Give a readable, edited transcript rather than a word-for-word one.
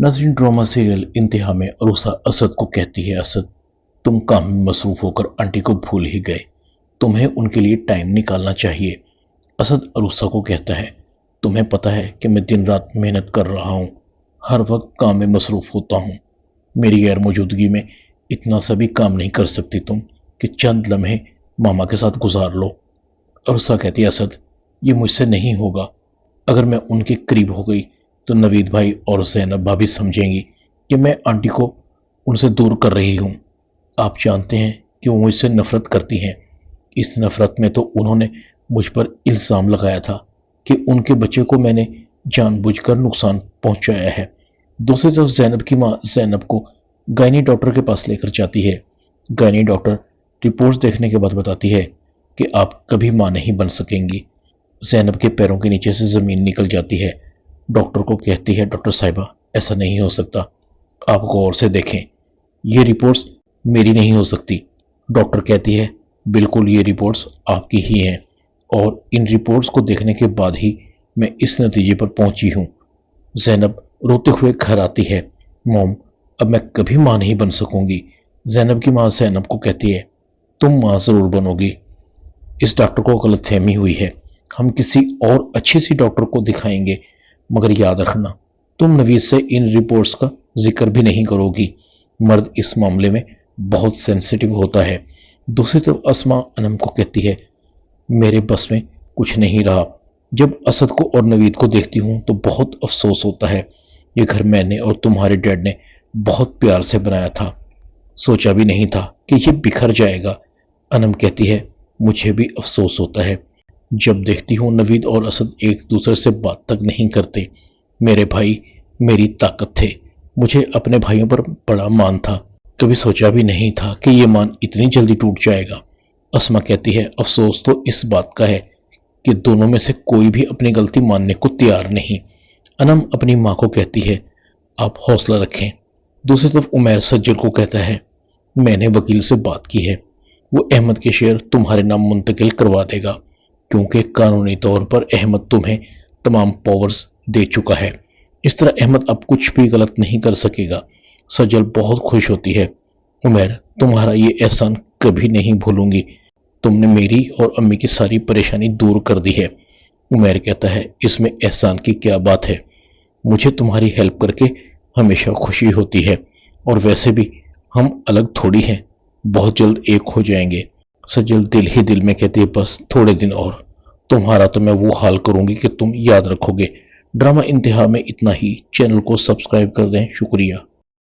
नाज़रीन, drama serial इंतहा में अरूसा असद को कहती है, असद तुम काम में मसरूफ होकर आंटी को भूल ही गए, तुम्हें उनके लिए टाइम निकालना चाहिए। असद अरूसा को कहता है, तुम्हें पता है कि मैं दिन रात मेहनत कर रहा हूँ, हर वक्त काम में मसरूफ होता हूँ, मेरी गैर मौजूदगी में इतना सभी काम नहीं कर सकती तुम कि चंद लम्हे मामा के साथ गुजार लो। अरूसा कहती है, असद ये मुझसे नहीं होगा, अगर मैं उनके करीब हो गई तो नवीद भाई और ज़ैनब भाभी समझेंगी कि मैं आंटी को उनसे दूर कर रही हूँ। आप जानते हैं कि वो मुझसे नफरत करती हैं। इस नफरत में तो उन्होंने मुझ पर इल्ज़ाम लगाया था कि उनके बच्चे को मैंने जानबूझकर नुकसान पहुंचाया है। दूसरी तरफ ज़ैनब की माँ ज़ैनब को गायनी डॉक्टर के पास लेकर जाती है। गायनी डॉक्टर रिपोर्ट्स देखने के बाद बताती है कि आप कभी माँ नहीं बन सकेंगी। ज़ैनब के पैरों के नीचे से ज़मीन निकल जाती है। डॉक्टर को कहती है, डॉक्टर साहिबा ऐसा नहीं हो सकता, आप गौर से देखें, ये रिपोर्ट्स मेरी नहीं हो सकती। डॉक्टर कहती है, बिल्कुल ये रिपोर्ट्स आपकी ही हैं और इन रिपोर्ट्स को देखने के बाद ही मैं इस नतीजे पर पहुंची हूँ। ज़ैनब रोते हुए घर आती है, मॉम अब मैं कभी माँ नहीं बन सकूंगी। ज़ैनब की माँ ज़ैनब को कहती है, तुम माँ ज़रूर बनोगी। इस डॉक्टर को गलतफहमी हुई है, हम किसी और अच्छी सी डॉक्टर को दिखाएंगे, मगर याद रखना तुम नवीद से इन रिपोर्ट्स का जिक्र भी नहीं करोगी, मर्द इस मामले में बहुत सेंसिटिव होता है। दूसरी तरफ अस्मा अनम को कहती है, मेरे बस में कुछ नहीं रहा, जब असद को और नवीद को देखती हूँ तो बहुत अफसोस होता है। ये घर मैंने और तुम्हारे डैड ने बहुत प्यार से बनाया था, सोचा भी नहीं था कि ये बिखर जाएगा। अनम कहती है, मुझे भी अफसोस होता है जब देखती हूँ नवीद और असद एक दूसरे से बात तक नहीं करते। मेरे भाई मेरी ताकत थे, मुझे अपने भाइयों पर बड़ा मान था, कभी सोचा भी नहीं था कि ये मान इतनी जल्दी टूट जाएगा। अस्मा कहती है, अफसोस तो इस बात का है कि दोनों में से कोई भी अपनी गलती मानने को तैयार नहीं। अनम अपनी माँ को कहती है, आप हौसला रखें। दूसरी तरफ उमैर सज्जल को कहता है, मैंने वकील से बात की है, वो अहमद के शेयर तुम्हारे नाम मुंतकिल करवा देगा, क्योंकि कानूनी तौर पर अहमद तुम्हें तमाम पावर्स दे चुका है। इस तरह अहमद अब कुछ भी गलत नहीं कर सकेगा। सज्जल बहुत खुश होती है, उमैर तुम्हारा ये एहसान कभी नहीं भूलूंगी, तुमने मेरी और अम्मी की सारी परेशानी दूर कर दी है। उमैर कहता है, इसमें एहसान की क्या बात है, मुझे तुम्हारी हेल्प करके हमेशा खुशी होती है, और वैसे भी हम अलग थोड़ी हैं, बहुत जल्द एक हो जाएंगे। सज्जल दिल ही दिल में कहती है, बस थोड़े दिन और, तुम्हारा तो मैं वो हाल करूंगी कि तुम याद रखोगे। ड्रामा इंतहा में इतना ही। चैनल को सब्सक्राइब कर दें। शुक्रिया।